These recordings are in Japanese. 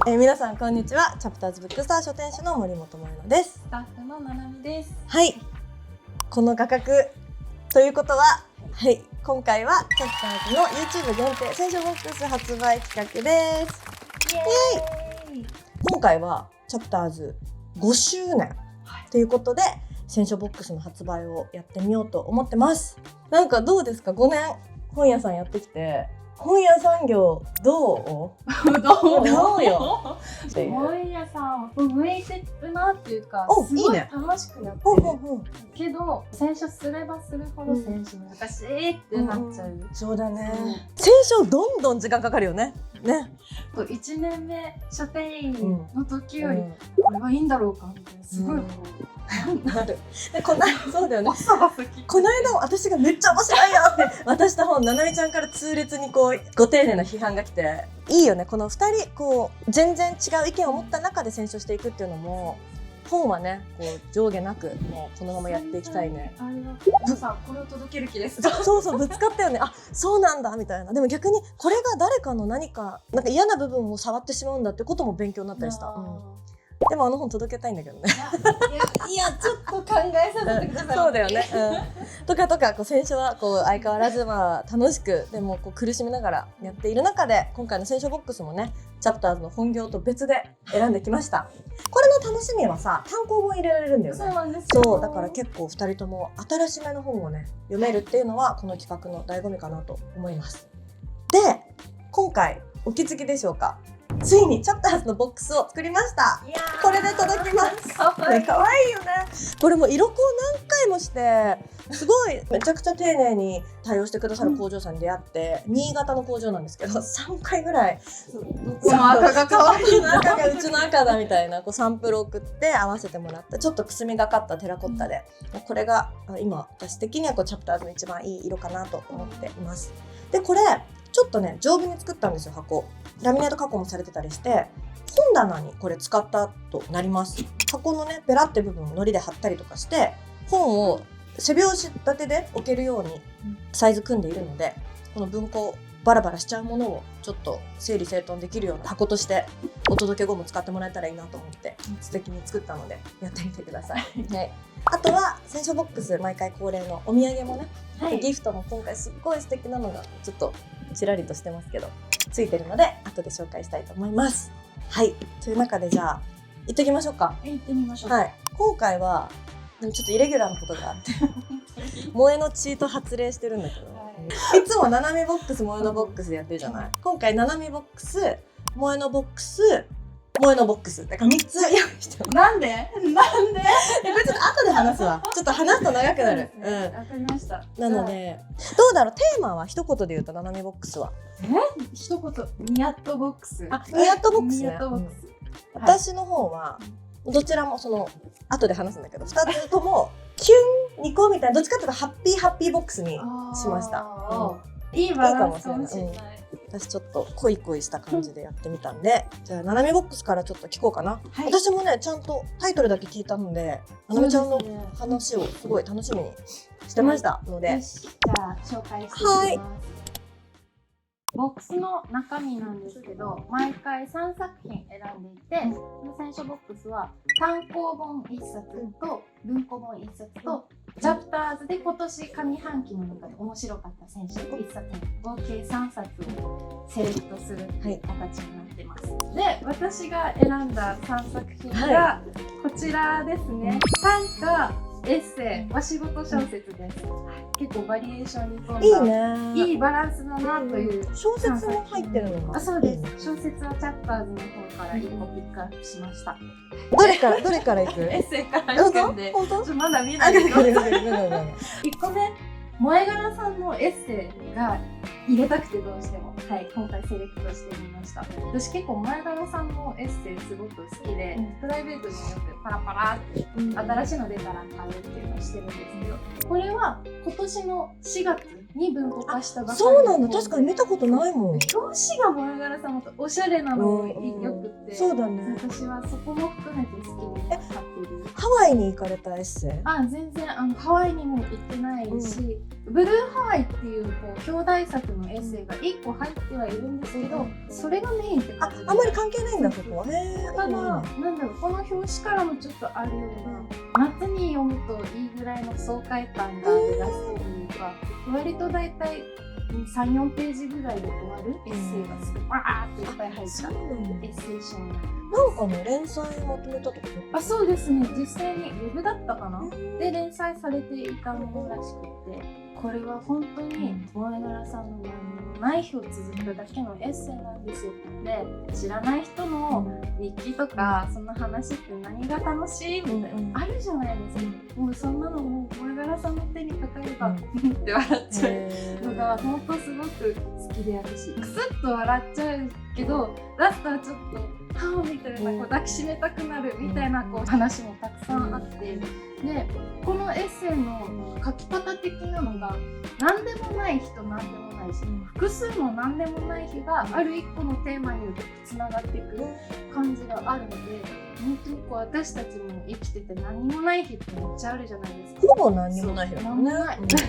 皆さんこんにちは。チャプターズブックスター書店主の森本萌乃です。スタッフのななみです。はい、この画角ということは、はい、今回はチャプターズの YouTube 限定選書ボックス発売企画です。イエーイ。今回はチャプターズ5周年ということで、選書ボックスの発売をやってみようと思ってます。なんかどうですか、5年本屋さんやってきて、本屋産業どうよ本屋さん向いてるなっていうか、すごい楽しくなってるけど、選書すればするほど選書難しいってなっちゃう。そうだね。選書どんどん時間かかるよね。1年目書店員の時より、これはいいんだろうかみたいな、すごいなる。そうだよね。この間私がめっちゃ面白いよって渡した本、ななみちゃんから痛烈にご丁寧な批判が来て、いいよね。この2人全然違う意見を持った中で選書していくっていうのも、本はね上下なくもうこのままやっていきたいね。これを届ける気です。そうぶつかったよね。あ、そうなんだみたいな。でも逆にこれが誰かのなんか嫌な部分を触ってしまうんだってことも勉強になったりした。でも本届けたいんだけどね。いやちょっと考えさせてください。そうだよね。とか選書は相変わらず楽しく、でも苦しみながらやっている中で、今回の選書ボックスもね、チャプターズの本業と別で選んできました。これの楽しみはさ、単行本入れられるんだよね。そうなんですよ。そうだから結構2人とも新しめの本をね読めるっていうのはこの企画の醍醐味かなと思います。で、今回お気づきでしょうか、ついにチャプターズのボックスを作りました。これで届きます。かわいいよね。これも色粉を何回もして、すごいめちゃくちゃ丁寧に対応してくださる工場さんに出会って、新潟の工場なんですけど、3回ぐらいこの赤が可愛いな、赤がうちの赤だみたいなサンプルを送って合わせてもらった、ちょっとくすみがかったテラコッタで、これが今私的にはチャプターズの一番いい色かなと思っています。で、これちょっとね丈夫に作ったんですよ。箱ラミネート加工もされてたりして、本棚にこれ使ったとなります。箱のねペラって部分を糊で貼ったりとかして、本を背拍子立てで置けるようにサイズ組んでいるので、この文庫バラバラしちゃうものをちょっと整理整頓できるような箱としてお届け後も使ってもらえたらいいなと思って素敵に作ったのでやってみてください。はい、あとは選書ボックス毎回恒例のお土産もね、ギフトも今回すっごい素敵なのがちょっとちらりとしてますけどついてるので、後で紹介したいと思います。はい、という中でじゃあ行ってきましょうか。行ってみましょう。はい、今回はちょっとイレギュラーなことがあって萌えのチート発令してるんだけど、いつもななみボックス萌えのボックスでやってるじゃない。今回ななみボックス萌えのボックス萌えのボックスだから3つ用意してます。なんでこれちょっと後で話すわ。ちょっと話すと長くなる。わかりました。なのでどうだろう、テーマは一言で言うとななみボックスは一言、ニヤッとボックス。ニヤッとボックスね。私の方はどちらも後で話すんだけど、2つともキュン2個みたいな、どっちかっていうとハッピーボックスにしました。いいバランスかもしれない。私ちょっと恋した感じでやってみたんで、じゃあななみボックスからちょっと聞こうかな。私もねちゃんとタイトルだけ聞いたので、ななみちゃんの話をすごい楽しみにしてましたので、じゃあ紹介していきます。ボックスの中身なんですけど、毎回3作品選んでいて、この選書ボックスは単行本1冊と文庫本1冊とチャプターズで今年上半期の中で面白かった選書1冊合計3冊をセレクトする形になってます。で、私が選んだ3作品がこちらですね。短歌エッセイ、お仕事小説です。結構バリエーションに富んだいいバランスだなという。小説も入ってるのか。そうです。小説はチャプターズの方から1個ピックアップしました。どれからいく？エッセイからいくんで、まだ見ないけど。1個目、萌え柄さんのエッセイが入れたくてどうしても、今回セレクトしてみました。私結構萌え柄さんのエッセイすごく好きで、プライベートによくパラパラって新しいの出たら買うっていうのをしてるんですけど、これは今年の4月に文庫化したばかり。そうなんだ。確かに見たことないもん。表紙が萌え柄さんもおしゃれなのよくって、そうだね。私はそこも含めて好きで買ってる。ハワイに行かれたエッセイ？全然ハワイにも行ってないし、ブルーハワイっていう兄弟作のエッセイが1個入ってはいるんですけど、それがメインって感じで、あんまり関係ないんだそこは。ただ、なんだろう、この表紙からもちょっとあるような、夏に読むといいぐらいの爽快感があるラストというか、割と大体3、4ページぐらいで終わるエッセイがすごいバーっていっぱい入ったエッセイ集になる。なんかね、連載まとめたとか。あ、そうですね。実際にウェブだったかな、で連載されていたものらしくて、これは本当に萌柄さんの何にもない日を綴っただけのエッセイなんですよ。で、知らない人の日記とかそんな話って何が楽しいみたいな、あるじゃないですか。もうそんなのも萌柄さんの手にかかればって笑っちゃうのが本当すごく好きであるし、クスッと笑っちゃうけど、ラストはちょっとはぁみたいな、抱きしめたくなるみたいな話もたくさんあって、でこのエッセイの書き方的なのが、何でもない日と何でもないし、複数の何でもない日がある一個のテーマにつながっていく感じがあるので、本当に私たちも生きてて何にもない日ってめっちゃあるじゃないですか。ほぼ何にもない日だもんね。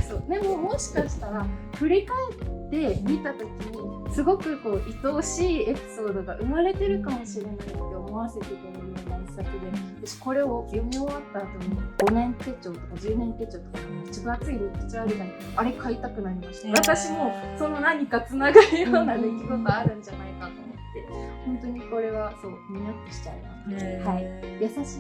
そうでももしかしたら振り返って見た時にすごく愛おしいエピソードが生まれてるかもしれないって思わせてくれるような一作で、私これを読み終わった後に5年手帳とか10年手帳とかめっちゃ分厚いレクチャーあるじゃない、あれ買いたくなりました。私もその何かつながるような出来事あるんじゃないかと思って、本当にこれはそうニヤッとしちゃいます。はい、優しいです。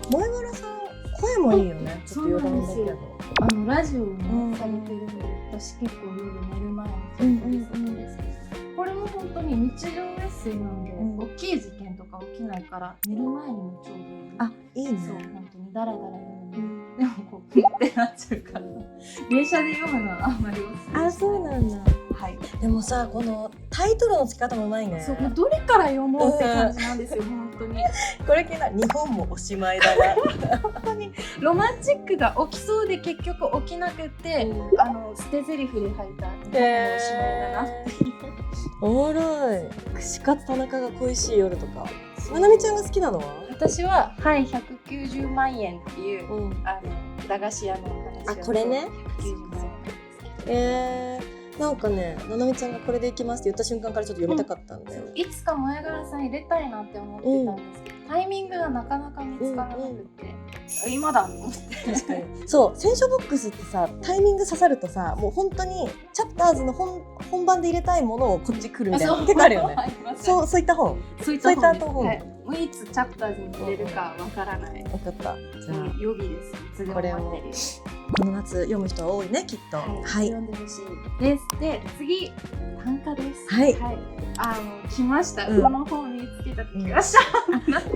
萌柄さん声もいいよね。ちょっと余談だけど、ラジオもされてるんで、私結構夜寝る前に聞いたりするんですけど、これも本当に日常エッセイなので、大きい事件とか起きないから寝る前にもちょうどいい。あ、いいね。そう、本当にダラダラ読む。でもってなっちゃうから電車で読むのはあんまりおすすめ。あ、そうなんだ。はい。でもさ、このタイトルの付け方もうまいね。そう、どれから読もうって感じなんですよ、本当に。これ気になる。日本もおしまいだな。本当にロマンチックが起きそうで結局起きなくて、捨て台詞で入った日本もおしまいだなっていう。おもろい。串カツ田中が恋しい夜とか。まなみちゃんが好きなのは？私ははい190万円っていう、駄菓子屋の話を。あ、これね。190万円。なんかね、ななみちゃんがこれでいきますって言った瞬間からちょっと読みたかったんで、いつか萌柄さん入れたいなって思ってたんですけど、タイミングがなかなか見つからなくて、今だと思って。確かにそう、選書ボックスってさ、タイミング刺さるとさ、もう本当にチャプターズの本番で入れたいものをこっち来るみたいな結構あるよね。そういった本。そういった本。はい。もういつチャプターズに入れるかわからない。分かった。じゃあ予備です。いつでも待ってるよ。この夏読む人は多いね、きっと。はい。読んでほしいです。で、次短歌です。はい。来ました。この本見つけた時、よっしゃ。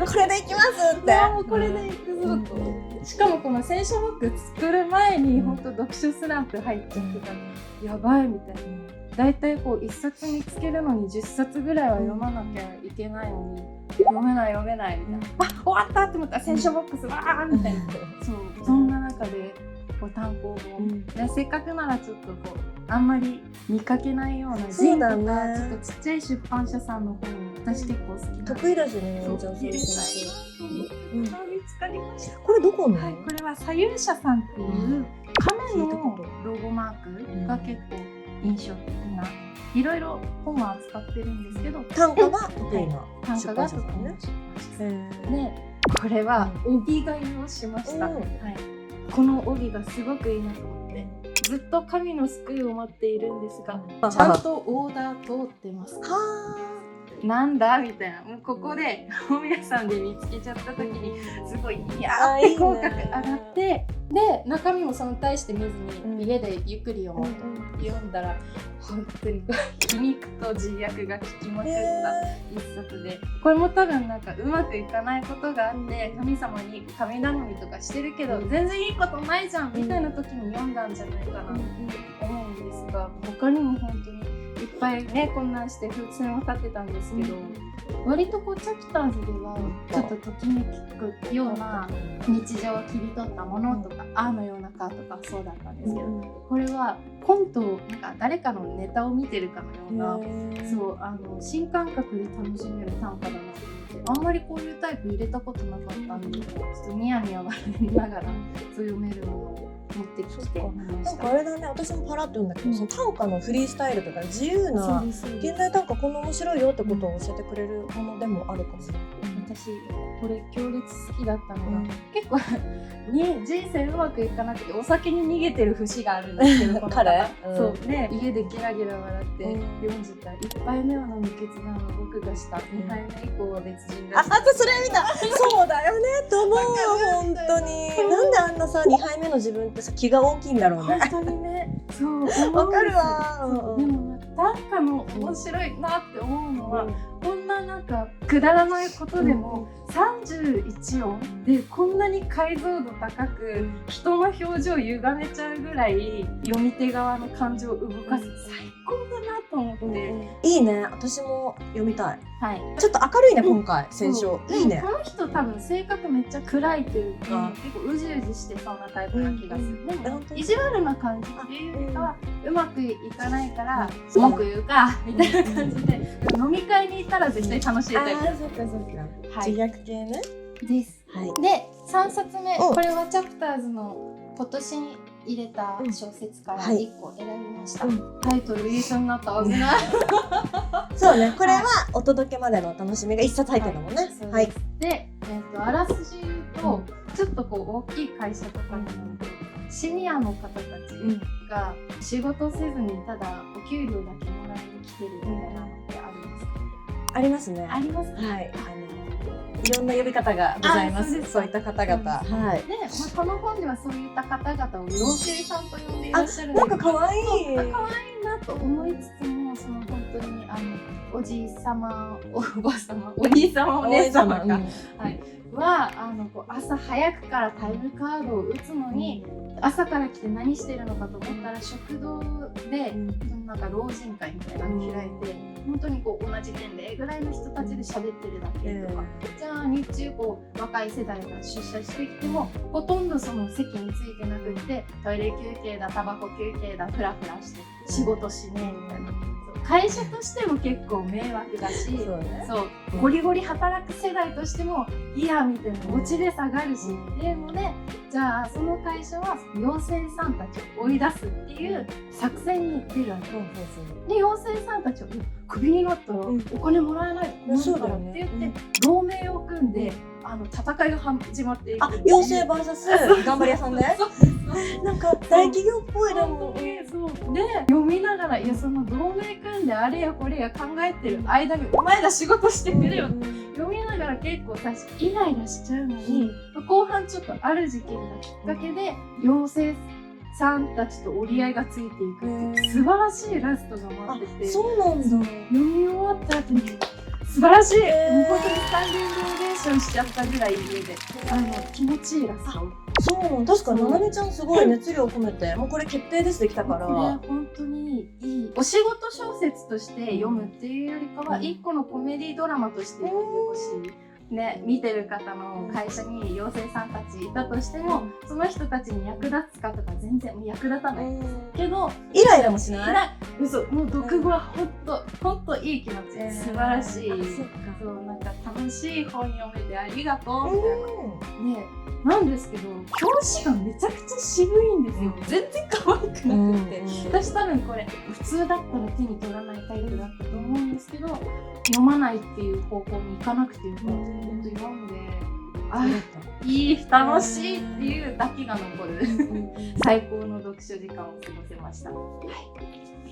これでいきますって。もうこれでいくぞと。しかもこの選書ブック作る前に本当読書スランプ入っちゃってたの。やばいみたいな。だいたい1冊見つけるのに10冊ぐらいは読まなきゃいけないのに、読めないみたいな。あ、終わったって思ったら選書ボックスわーみたいな。そんな中で単行本、せっかくならちょっとあんまり見かけないようなジンとか、ちょっとちっちゃい出版社さんの本、私結構好き。得意だしね。見つかりました。これどこの？はい、これは左右者さんっていう亀のロゴマークが結構印象的な、いろいろ本は扱ってるんですけど、短歌が得意な短歌が得意な出版社で、これは帯買いをしました。はい、この帯がすごくいいなと思って、ずっと神の救いを待っているんですが、ちゃんとオーダー通ってますか？なんだみたいな、もうここで本屋さんで見つけちゃった時にすごいいやーって口角上がって、で中身もその対して見ずに家でゆっくり読もうと読んだら、本当に皮肉と自虐が効きまくった一冊で、これも多分なんかうまくいかないことがあって神様に神頼みとかしてるけど全然いいことないじゃんみたいな時に読んだんじゃないかなと思うんですが、他にも本当にいっぱいね混乱して伏線を立てたんですけど、割とチャプターズではちょっとときめくような日常を切り取ったものとか、あのようなかとかそうだったんですけど、これはコントなんか誰かのネタを見てるかのような、そう新感覚で楽しめる短歌だなと思って、あんまりこういうタイプ入れたことなかったんで、ちょっとニヤニヤ笑いながら読めるものを持ってきてみまなんした。かあれだね、私もパラッと読んだけど、その短歌のフリースタイルとか自由な現代短歌こんな面白いよってことを教えてくれるものでもあるかもしれない。私これ強烈好きだったのが、結構に人生うまくいかなくてお酒に逃げてる節があるんですけどこの方彼、そうで家でゲラゲラ笑って読んじゃった1杯目は飲む決断は僕がした、2杯目以降は別人がした。それ見たそうだよねと思うよ本当に。なんであんなさ2杯目の自分ってさ気が大きいんだろうね。本当にね、そうわかるわ。でも短歌の面白いなって思うのは、こんななんかくだらないことでも31音でこんなに解像度高く人の表情を歪めちゃうぐらい読み手側の感情を動かす、最高だなと思って、いいね、私も読みたい。はい、ちょっと明るいね今回選書。いいね。この人多分性格めっちゃ暗いというか、結構うじうじしてそうなタイプな気がする。でも意地悪な感じっていうよりかはうまくいかないから文句言うかみたいな感じで、飲み会に行ったら絶対楽しいタイプ。そっかそっか。自虐系ね。です。で3冊目、これはチャプターズの今年に入れた小説から1個選びました。タイトル言いそうになった危ない。そうね、これはお届けまでのお楽しみが1冊入ってるもんね。はい。で、あらすじ言うと、ちょっとこう大きい会社とかにシニアの方たちが仕事せずにただお給料だけもらいに来てるみたいなのってありますか？ありますね。あります。はい。いろんな呼び方がございます。そういった方々。はい。で、この本ではそういった方々を妖精さんと呼んでいらっしゃるんです。なんか可愛い。可愛いなと思いつつも、その本当におじい様、おば様、お兄様、お姉様が、こう朝早くからタイムカードを打つのに、朝から来て何してるのかと思ったら食堂で、なんか老人会みたいなのを開いて、本当にこう同じ年齢ぐらいの人たちで喋ってるだけとか、じゃあ日中こう若い世代が出社してきてもほとんどその席についてなくって、トイレ休憩だ、タバコ休憩だ、フラフラして仕事しねえみたいな。会社としても結構迷惑だし、そうゴリゴリ働く世代としてもいやみたいなモチベ下がるしっていうので、じゃあその会社は妖精さんたちを追い出すっていう作戦に出るわけで、妖精さんたちをクビになったらお金もらえないと困るからって言って同盟を組んで戦いが始まっていく。妖精 VS 頑張り屋さんでなんか大企業っぽい。でもで読みながら、いやその同盟組んであれやこれや考えてる間にお前ら仕事してくれよって読みながら結構最初イライラしちゃうのに、後半ちょっとある事件がきっかけで妖精さんたちと折り合いがついていくっていう素晴らしいラストが待ってて、そうなんだ。読み終わった後に素晴らしい、もう本当にスタンディングオベーションしちゃったぐらい家で気持ちいいラスト。そう確かにななみちゃんすごい熱量込めてもうこれ決定ですできたから、本当にいいお仕事小説として読むっていうよりかは一個のコメディドラマとして読んでほしい。ね、見てる方の会社に妖精さんたちいたとしても、その人たちに役立つかとか全然役立たないけど、イライラもしない。嘘、もう読後は本当いい気持ち、素晴らしい。そうなんか楽しい本読めてありがとうみたいな。ね、なんですけど表紙がめちゃくちゃ渋いんですよ。全然可愛くなくて、私多分これ普通だったら手に取らないタイプだったと思うんですけど、読まないっていう方向に行かなくてよかった。本当読んで、いい楽しいっていうだけが残る最高の読書時間を過ごせました。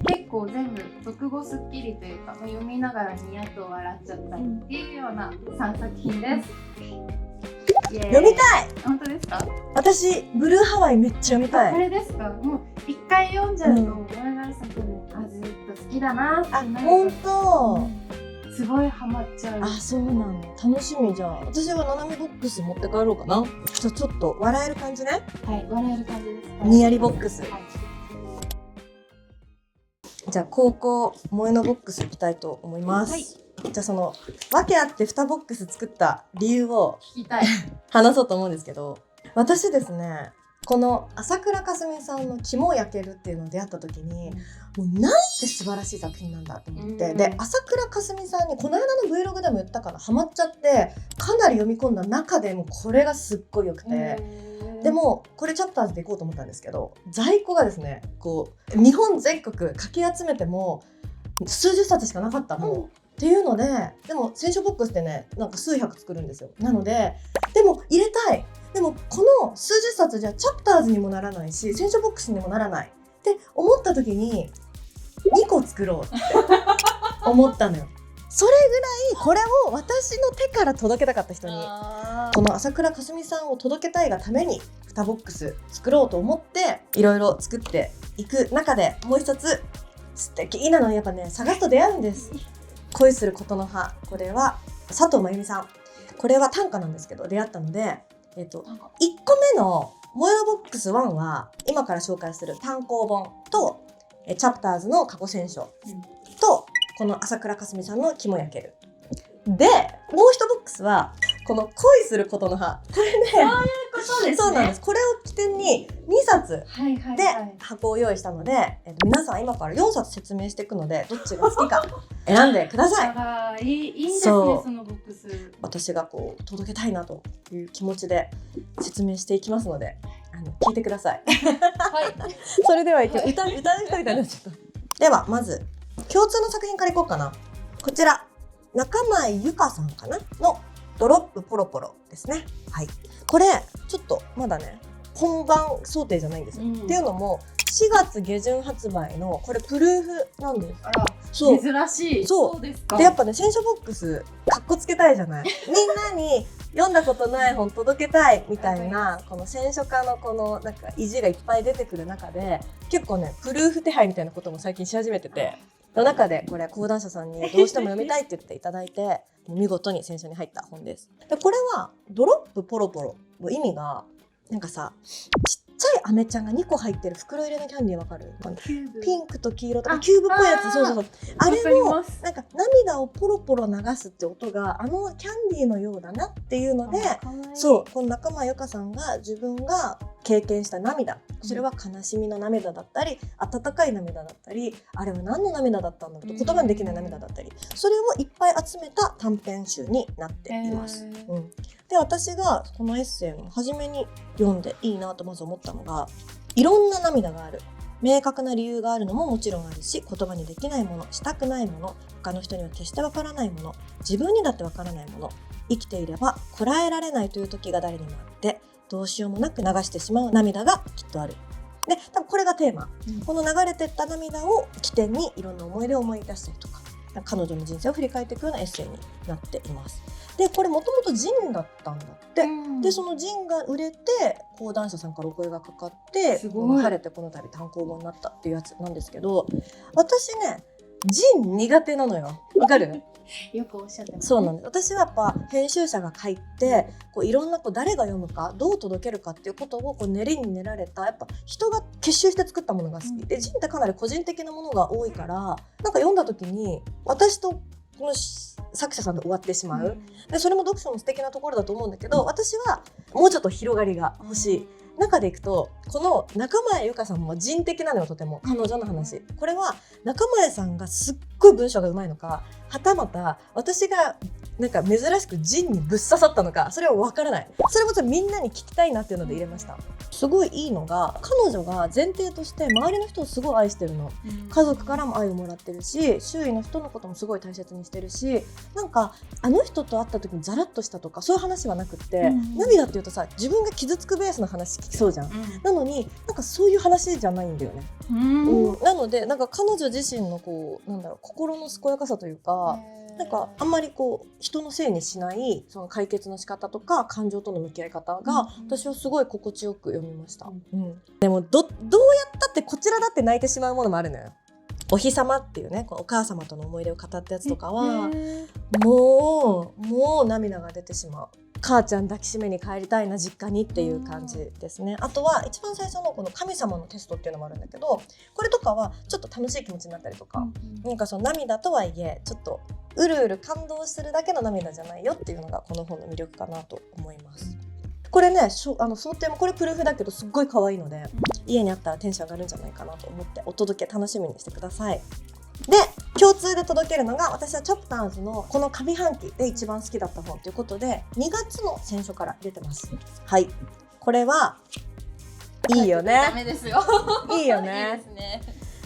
結構全部読後すっきりというか、読みながらニヤッと笑っちゃったりっていうような3作品です。読みたい。本当ですか？私ブルーハワイめっちゃ読みたい。これですか？もう一回読んじゃうと前原さんとね、ずっと好きだなってなる。本当。すごいハマっちゃう。そうなんだ。楽しみ。じゃあ私はななみボックス持って帰ろうかな。じゃあちょっと笑える感じね。はい、笑える感じです。ニヤリボックス。じゃあ高校萌えのボックスいきたいと思います。じゃあその訳あって2ボックス作った理由を聞きたい話そうと思うんですけど、私ですね、この朝倉かすみさんの肝焼けるっていうのを出会った時に、もうなんて素晴らしい作品なんだと思って、で朝倉かすみさんにこの間の Vlog でも言ったからハマっちゃって、かなり読み込んだ中でもこれがすっごい良くて、でもこれチャプターズでいこうと思ったんですけど、在庫がですねこう日本全国かき集めても数十冊しかなかったの、っていうので、でも選書ボックスってねなんか数百作るんですよ。なのででも入れたい、でもこの数十冊じゃチャプターズにもならないし選書ボックスにもならないって思った時に2個作ろうって思ったのよ。それぐらいこれを私の手から届けたかった人に、この朝倉かすみさんを届けたいがために2ボックス作ろうと思っていろいろ作っていく中で、もう一つ素敵なのにやっぱね探すと出会うんです。恋することの葉、これは佐藤真由美さん、これは短歌なんですけど出会ったので、1個目のモヤボックス1は今から紹介する単行本とチャプターズの過去選書と、この朝倉かすみさんの肝焼けるで、もう1ボックスはこの恋することの葉、これね、そういうことですね。そうなんです。これを起点に2冊で箱を用意したので、皆さん今から4冊説明していくので、どっちが好きか選んでください。いいんですね、そのボックス。私がこう届けたいなという気持ちで説明していきますので、聞いてください。はい。それでは歌う人みたいになっちゃった。ではまず共通の作品からいこうかな。こちら中前ゆかさんかなのドロップポロポロですね。はい。これちょっとまだね本番想定じゃないんですよ。っていうのも4月下旬発売のこれプルーフなんです。あら、そう珍しい。そうですか。でやっぱね選書ボックスかっこつけたいじゃない。みんなに読んだことない本届けたいみたいな、この選書家のこのなんか意地がいっぱい出てくる中で、結構ねプルーフ手配みたいなことも最近し始めてて、の中でこれ講談社さんにどうしても読みたいって言っていただいて見事に選書に入った本です。でこれはドロップポロポロの意味がなんかさ、ちっちゃい飴ちゃんが2個入ってる袋入れのキャンディーわかる？ピンクと黄色とかキューブっぽいやつ、そうそうそう、あれもなんか涙をポロポロ流すって音があのキャンディーのようだなっていうので、そうこの中間由佳さんが自分が経験した涙、それは悲しみの涙だったり温かい涙だったり、あれは何の涙だったんだろうと言葉にできない涙だったり、それをいっぱい集めた短編集になっています。で私がこのエッセイの初めに読んでいいなとまず思ったのが、いろんな涙がある、明確な理由があるのももちろんあるし、言葉にできないもの、したくないもの、他の人には決してわからないもの、自分にだってわからないもの、生きていればこらえられないという時が誰にもあって、どうしようもなく流してしまう涙がきっとある。で多分これがテーマ、この流れてった涙を起点にいろんな思い出を思い出したりとか、彼女の人生を振り返っていくようなエッセイになっています。でこれもともとジンだったんだって、でそのジンが売れて講談社さんからお声がかかって、晴れてこの度単行本になったっていうやつなんですけど、私ねジン苦手なのよ。わかる？よくおっしゃってます、ね。そうなんです。私はやっぱ編集者が書いてこういろんな誰が読むかどう届けるかっていうことをこう練りに練られた、やっぱ人が結集して作ったものが好きで、ジンってかなり個人的なものが多いから、なんか読んだ時に私とこの作者さんで終わってしまう、でそれも読書の素敵なところだと思うんだけど、私はもうちょっと広がりが欲しい。中でいくとこの中前由佳さんも人的なのよ、とても彼女の話。これは中前さんがすっごい文章がうまいのか、はたまた私がなんか珍しくジンにぶっ刺さったのか、それは分からない。それもみんなに聞きたいなっていうので入れました。すごいいいのが、彼女が前提として周りの人をすごい愛してるの。家族からも愛をもらってるし、周囲の人のこともすごい大切にしてるし、なんかあの人と会った時にザラッとしたとかそういう話はなくって、涙っていうとさ、自分が傷つくベースの話聞きそうじゃん。なのになんかそういう話じゃないんだよね。なのでなんか彼女自身のこうなんだろう、心の健やかさというか、なんかあんまりこう人のせいにしないその解決の仕方とか感情との向き合い方が、私はすごい心地よく読みました。でもどうやったってこちらだって泣いてしまうものもあるのよ。お日様っていうね、こうお母様との思い出を語ったやつとかはもう涙が出てしまう。母ちゃん抱きしめに帰りたいな実家にっていう感じですね。あとは一番最初のこの神様のテストっていうのもあるんだけど、これとかはちょっと楽しい気持ちになったりとか、なんかその涙とはいえちょっとうるうる感動するだけの涙じゃないよっていうのがこの本の魅力かなと思います。これね想定もこれプルーフだけどすっごい可愛いので、家にあったらテンション上がるんじゃないかなと思ってお届け楽しみにしてください。で共通で届けるのが、私はチャプターズのこの上半期で一番好きだった本ということで2月の選書から出てます。はい、これはいいよね。ダメですよ。いいよね。いいですね。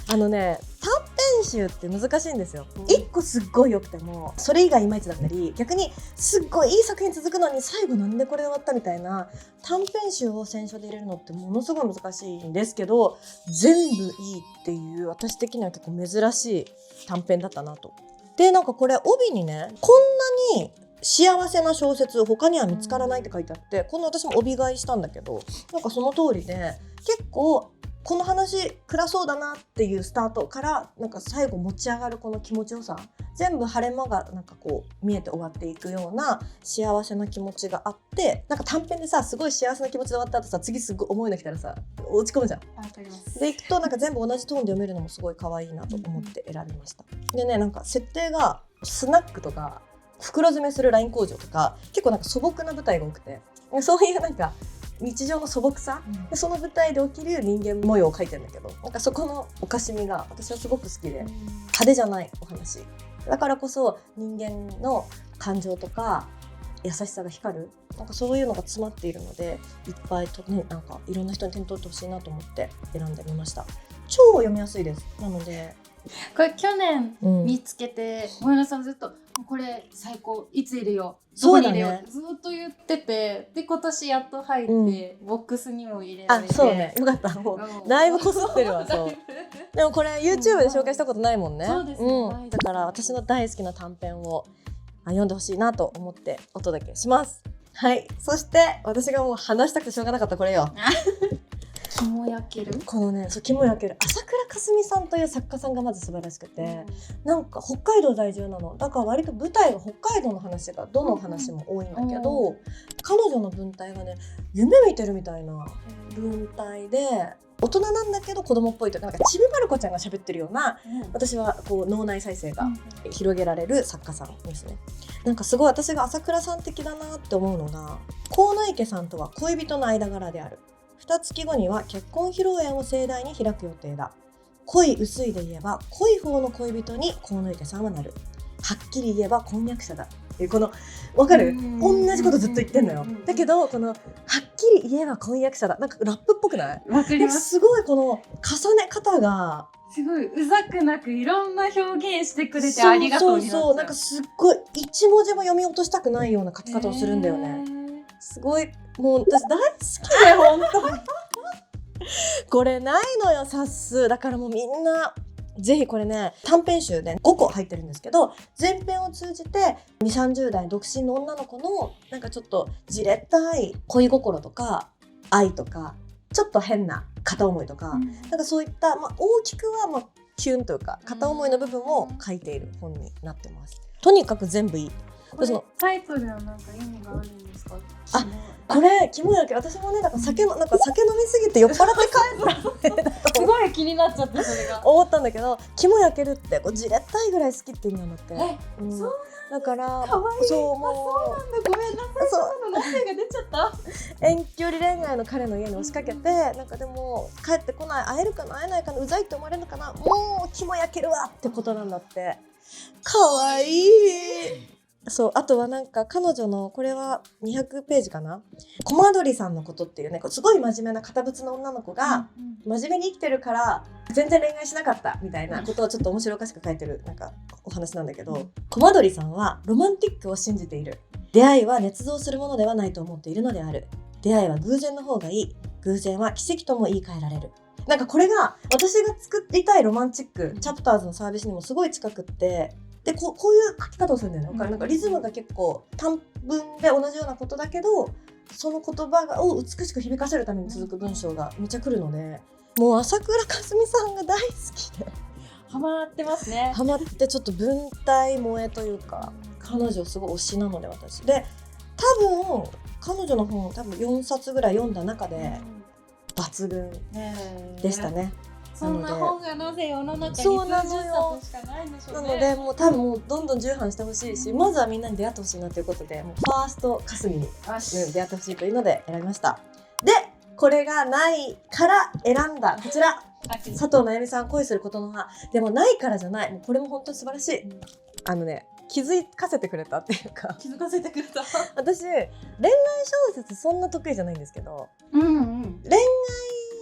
短編集って難しいんですよ。1個すっごい良くてもそれ以外いまいちだったり、逆にすっごいいい作品続くのに最後なんでこれで終わったみたいな短編集を選書で入れるのってものすごい難しいんですけど、全部いいっていう私的には結構珍しい短編だったなと。でなんかこれ帯にね、こんなに幸せな小説他には見つからないって書いてあって、この私も帯買いしたんだけど、なんかその通りで結構この話暗そうだなっていうスタートからなんか最後持ち上がるこの気持ちよさ、全部晴れ間がなんかこう見えて終わっていくような幸せな気持ちがあって、なんか短編でさすごい幸せな気持ちで終わった後さ、次すごい重いの来たらさ落ち込むじゃん。わかります。でいくとなんか全部同じトーンで読めるのもすごい可愛いなと思って選びました。でね、なんか設定がスナックとか袋詰めするライン工場とか結構なんか素朴な舞台が多くて、そういうなんか日常の素朴さ、でその舞台で起きる人間模様を描いてるんだけど、なんかそこのおかしみが私はすごく好きで、派手じゃないお話だからこそ人間の感情とか優しさが光る、なんかそういうのが詰まっているので、いっぱいと、ね、なんかいろんな人に手に取ってほしいなと思って選んでみました。超読みやすいです。なのでこれ去年見つけて、萌野さんずっとこれ最高、いつ入れよう、どこに入れようってずっと言ってて、で今年やっと入って、ボックスにも入れられて、そうね、よかった。もうだいぶこすってるわ。そうでもこれ YouTube で紹介したことないもんね。そうですね、だから私の大好きな短編を読んでほしいなと思ってお届けします。はい、そして私がもう話したくてしょうがなかったこれよ。肝焼ける、このね、そう肝焼ける朝倉かすみさんという作家さんがまず素晴らしくて、なんか北海道在住なのだから割と舞台が北海道の話がどの話も多いんだけど、彼女の文体がね夢見てるみたいな文体で、大人なんだけど子供っぽいというか、なんかちびまる子ちゃんが喋ってるような、私はこう脳内再生が広げられる作家さんですね。なんかすごい私が朝倉さん的だなって思うのが、鴻池さんとは恋人の間柄である。2月後には結婚披露宴を盛大に開く予定だ。恋薄いで言えば濃い方の恋人に鴻池さんはなる。はっきり言えば婚約者だ。この分かる？同じことずっと言ってんのよ。だけどこのはっきり言えば婚約者だ、なんかラップっぽくない？わかります。すごいこの重ね方がすごいうざくなくいろんな表現してくれてありがとうになっちゃう。そうなんかすっごい一文字も読み落としたくないような書き方をするんだよね。すごいもう私大好きで本当にこれないのよ冊数だから、もうみんなぜひこれね、短編集で5個入ってるんですけど、前編を通じて20、30代独身の女の子のなんかちょっとじれったい恋心とか愛とかちょっと変な片思いとか、なんかそういった、大きくはキュンというか片思いの部分を書いている本になってます。とにかく全部いい。これタイトルはなんか意味があるんですか？これ肝焼け、私もねなんか酒飲みすぎて酔っ払って帰ったすごい気になっちゃってそれが思ったんだけど、肝焼けるってこうじれったいぐらい好きって意味なんだって。そうだからかわいい。そうもうそうなんだ、ごめんなさい。そうなの、声が出ちゃった。遠距離恋愛の彼の家に押しかけて、なんかでも帰ってこない、会えるかな会えないかな、うざいって思われるのかな、もう肝焼けるわってことなんだって。かわいい。そう、あとはなんか彼女のこれは200ページかな、コマドリさんのことっていうね、すごい真面目な堅物の女の子が真面目に生きてるから全然恋愛しなかったみたいなことをちょっと面白おかしく書いてるなんかお話なんだけど、コマドリさんはロマンティックを信じている。出会いは捏造するものではないと思っているのである。出会いは偶然の方がいい。偶然は奇跡とも言い換えられる。なんかこれが私が作りたいロマンチックチャプターズのサービスにもすごい近くって、でこういう書き方をするんだよね。なんかリズムが結構単文で同じようなことだけど、その言葉を美しく響かせるために続く文章がめっちゃ来るので、もう朝倉かすみさんが大好きでハマってますね。ハマって、ちょっと文体萌えというか彼女すごい推しなので、私で多分彼女の本多分4冊ぐらい読んだ中で抜群でしたね。そんな本がなぜ世の中にそうな数のよ十冊しかないんでしょうね。なのでもう多分もうどんどん重版してほしいし、まずはみんなに出会ってほしいなということで、もうファーストかすみに、よし出会ってほしいというので選びました。でこれがないから選んだこちら、佐藤なやみさん、恋することの葉。でもないからじゃない、もうこれも本当に素晴らしい、気づかせてくれたっていうか、気づかせてくれた。私恋愛小説そんな得意じゃないんですけど、うんうん。恋愛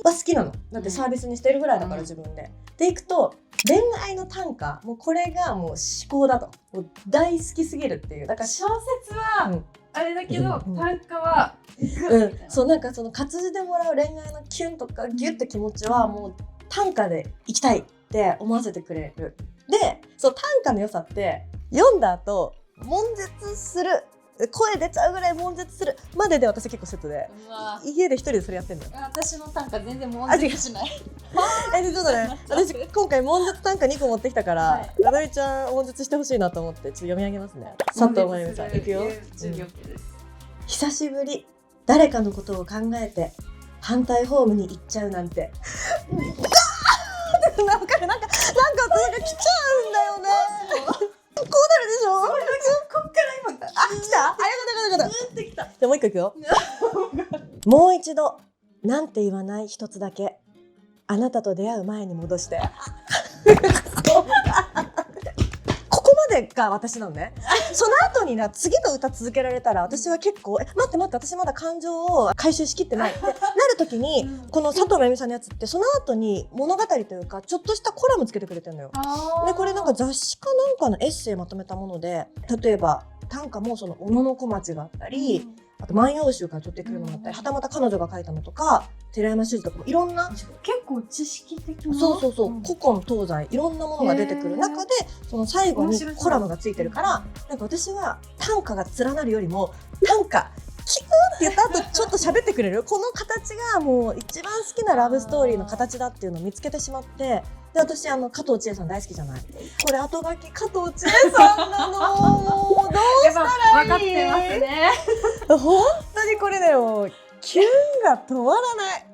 は好きなの。だってサービスにしてるぐらいだから、自分で。でいくと恋愛の短歌、もうこれがもう至高だと、もう大好きすぎるっていう。だから小説はあれだけど、うん短歌はそうなんかその活字でもらう恋愛のキュンとかギュッて気持ちはもう短歌でいきたいって思わせてくれる。でそう短歌の良さって読んだ後悶絶する、声出ちゃうぐらい悶絶するまでで私結構セットで、家で一人でそれやってんだよ。私の短歌全然悶絶しない。でちょっとね、私今回悶絶短歌2個持ってきたから、ななみちゃん悶絶してほしいなと思ってちょっと読み上げますね。佐藤真由美さんいくよ。久しぶり、誰かのことを考えて反対ホームに行っちゃうなんて。なんかなんか来ちゃうんだよね。こうなるでしょ。こっから今来た。来た。ありがとう。じゃあもう一個いくよ。もう一度なんて言わない一つだけ、あなたと出会う前に戻して。ここまでが私なのね。その後に次の歌続けられたら私は結構待って私まだ感情を回収しきってないってなる時に、この佐藤真由美さんのやつってその後に物語というかちょっとしたコラムつけてくれてるのよ。でこれなんか雑誌かなんかのエッセイまとめたもので、例えば短歌もその小野小町があったり、あと万葉集から取ってくるのがあったり、はたまた彼女が書いたのとか寺山修司とかもいろんな、結構知識的な、そう古今東西いろんなものが出てくる中で、その最後にコラムがついてるから、なんか私は短歌が連なるよりも短歌キューって言った後ちょっと喋ってくれるこの形がもう一番好きなラブストーリーの形だっていうのを見つけてしまって、で私加藤千恵さん大好きじゃない。これ後書き加藤千恵さんなの。どうしたらいい？分かってますね。本当にこれだよ。キュンが止まらない。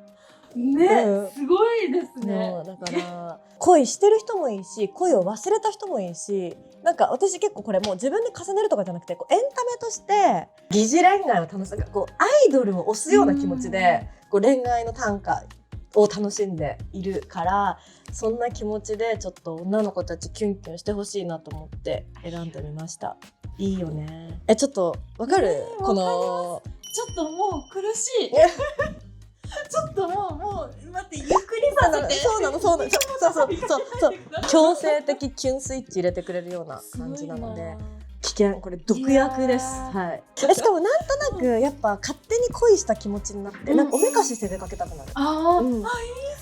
ね、すごいですね。だから恋してる人もいいし、恋を忘れた人もいいし、なんか私結構これもう自分で重ねるとかじゃなくて、こうエンタメとして疑似恋愛を楽しむ、こうアイドルを推すような気持ちでこう恋愛の短歌を楽しんでいるから、そんな気持ちでちょっと女の子たちキュンキュンしてほしいなと思って選んでみました。いいよね。ちょっとわかる？このちょっともう苦しい。ちょっともう待って、ゆっくりさせて。そう強制的キュンスイッチ入れてくれるような感じなので、危険、これ毒薬です。はい。しかもなんとなくやっぱ勝手に恋した気持ちになって、なんかおめかしして出かけたくなる。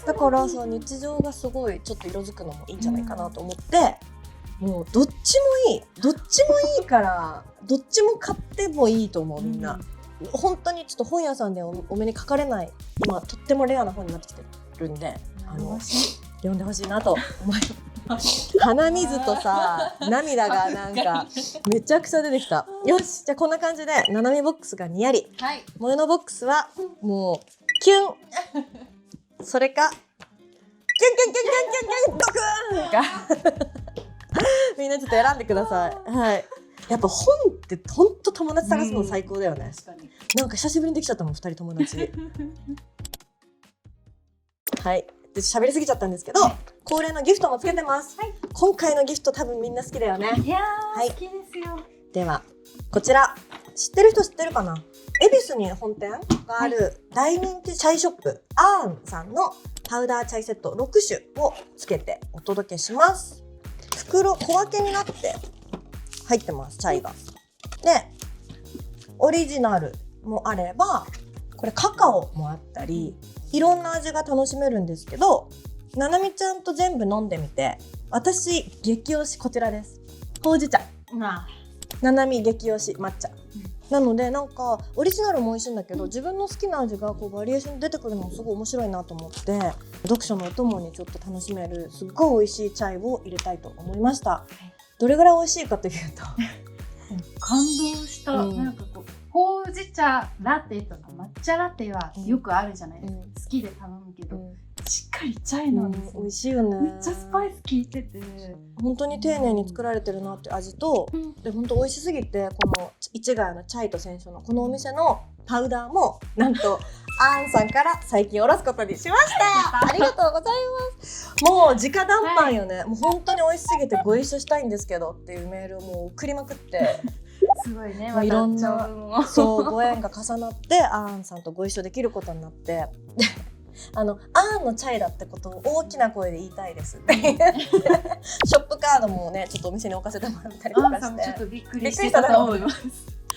だから日常がすごいちょっと色づくのもいいんじゃないかなと思って、もうどっちもいいからどっちも買ってもいいと思う、みんな。本当にちょっと本屋さんでお目にかかれない、今とってもレアな本になってきてるんで、読んでほしいなと思います。鼻水とさ涙がなんかめちゃくちゃ出てきた。よし、じゃあこんな感じでななみボックスがにやり、萌えのボックスはもうキュン、それかキュンドクーンがみんなちょっと選んでください。はい。やっぱ本ってほんと友達探すの最高だよね。なんか久しぶりにできちゃったもん、2人友達。はい。で喋りすぎちゃったんですけど、恒例のギフトもつけてます。今回のギフト多分みんな好きだよね。いやー、好きですよ。ではこちら、知ってる人知ってるかな？恵比寿に本店がある大人気チャイショップアーンさんのパウダーチャイセット6種をつけてお届けします。袋小分けになって入ってます、チャイが。でオリジナルもあれば、これカカオもあったり、いろんな味が楽しめるんですけど、ななみちゃんと全部飲んでみて、私激推しこちらです。ほうじ茶。ななみ激推し抹茶。なのでなんかオリジナルも美味しいんだけど、自分の好きな味がこうバリエーション出てくるのもすごい面白いなと思って、読書のお供にちょっと楽しめるすっごい美味しいチャイを入れたいと思いました。どれぐらい美味しいかというと感動した、なんかこうほうじ茶ラテとか抹茶ラテはよくあるじゃないですか、好きで頼むけど、しっかりチャイなんですよ、美味しいよね。めっちゃスパイス効いてて本当に丁寧に作られてるなって味と、で本当美味しすぎて、この市ヶ谷のチャイと選手のこのお店のパウダーもなんとアンさんから最近おろすことにしましたありがとうございます。もう直談判よね、もう本当に美味しすぎてご一緒したいんですけどっていうメールをもう送りまくってすごいね、もういろんなまたそうご縁が重なってアーンさんとご一緒できることになってアーンのチャイだってことを大きな声で言いたいですってショップカードもねちょっとお店に置かせてもらったりとかして、ちょっとびっくりしてたと思います。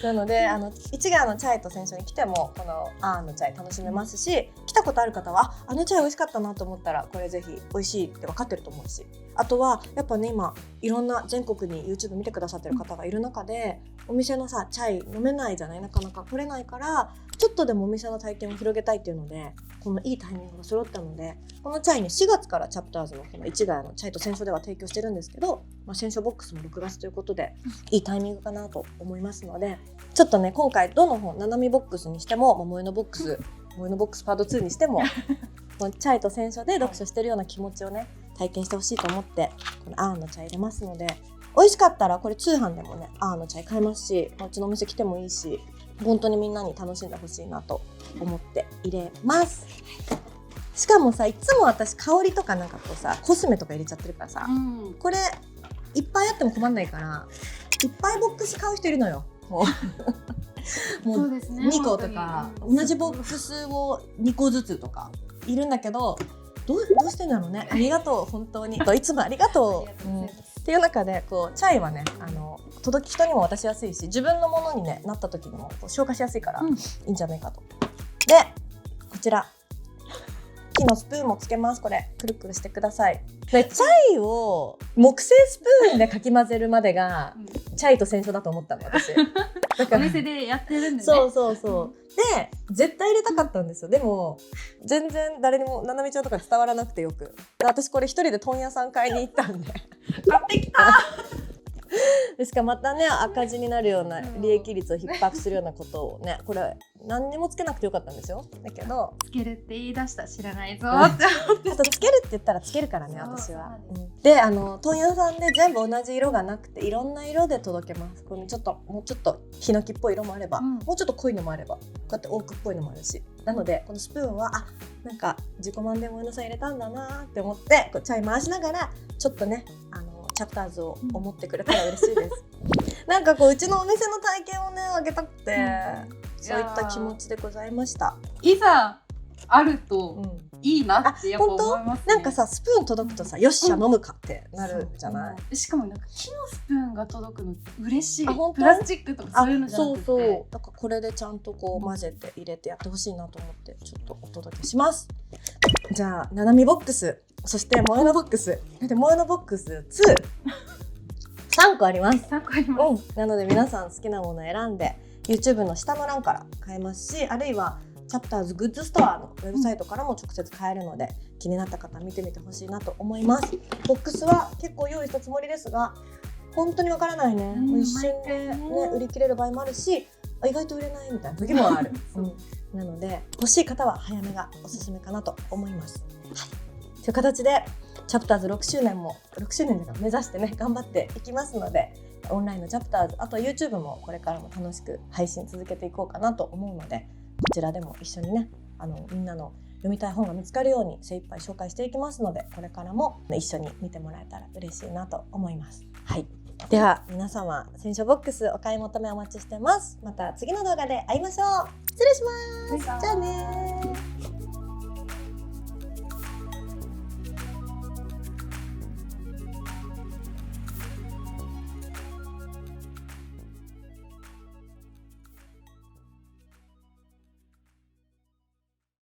なので市ヶ谷のチャイと選手に来てもこのアーンのチャイ楽しめますし、来たことある方はあのチャイ美味しかったなと思ったらこれぜひ美味しいって分かってると思うし、あとはやっぱね今いろんな全国に YouTube 見てくださってる方がいる中で、お店のさチャイ飲めないじゃない、なかなか来れないからちょっとでもお店の体験を広げたいっていうので、このいいタイミングが揃ったので、このチャイに4月からチャプターズのこの市ヶ谷のチャイと選手では提供してるんですけど、選手ボックスも6月ということでいいタイミングかなと思いますので、ちょっとね今回どの本、ななみボックスにしても萌えのボックスパート2にしてもこのチャイと選手で読書してるような気持ちをね体験してほしいと思ってこのアーンのチャイ入れますので、美味しかったらこれ通販でもねアーンのチャイ買えますし、うちのお店来てもいいし、本当にみんなに楽しんでほしいなと思って入れます。しかもさ、いつも私香りとかなんかこうさコスメとか入れちゃってるからさ、これいっぱいあっても困んないからいっぱいボックス買う人いるのよ。もうそうですね、2個とか同じボックスを2個ずつとかいるんだけど、どうしてんだろうね。ありがとう本当にいつもありがとう、っていう中でこうチャイはね人にも渡しやすいし、自分のものに、ね、なった時にもこう消化しやすいからいいんじゃないかと。でこちら木のスプーンもつけます。これくるくるしてください。でチャイを木製スプーンでかき混ぜるまでが、チャイと選手だと思ったの私。だからお店でやってるんでね。そうで絶対入れたかったんですよ。でも全然誰にもななみちゃんとか伝わらなくて、よく私これ一人で問屋さん買いに行ったんで買ってきたですからまたね赤字になるような利益率を逼迫するようなことをね、これ何にもつけなくてよかったんですよ。だけどつけるって言い出した知らないぞってあとつけるって言ったらつけるからね私は。で問屋さんで全部同じ色がなくていろんな色で届けます。これもうちょっとヒノキっぽい色もあれば、もうちょっと濃いのもあれば、こうやってオークっぽいのもあるし、なのでこのスプーンはなんか自己満で萌えのさん入れたんだなって思ってこうチャイ回しながらちょっとねチャプターズを思ってくれたら嬉しいです。なんかこううちのお店の体験をねあげたくて、そういった気持ちでございました。いざあるといいなってやっぱ思いますね。なんかさスプーン届くとさ、よっしゃ飲むかってなるじゃない。しかもなんか木のスプーンが届くの嬉しい。プラスチックとかそういうのじゃなくて、そうだからこれでちゃんとこう混ぜて入れてやってほしいなと思ってちょっとお届けします。じゃあななみボックス、そして萌えのボックス、で萌えのボックス3個あります。3個あります。なので皆さん好きなものを選んで YouTube の下の欄から買えますし、あるいはチャプターズグッズストアのウェブサイトからも直接買えるので、気になった方見てみてほしいなと思います。ボックスは結構用意したつもりですが本当にわからないね、もう一瞬で、売り切れる場合もあるし、意外と売れないみたいな時もある、なので欲しい方は早めがおすすめかなと思います。という形でチャプターズ6周年で目指してね頑張っていきますので、オンラインのチャプターズ、あと YouTube もこれからも楽しく配信続けていこうかなと思うので、こちらでも一緒にねみんなの読みたい本が見つかるように精一杯紹介していきますので、これからも一緒に見てもらえたら嬉しいなと思います。はい、では皆様選書ボックスお買い求めお待ちしてます。また次の動画で会いましょう。失礼します。じゃあね。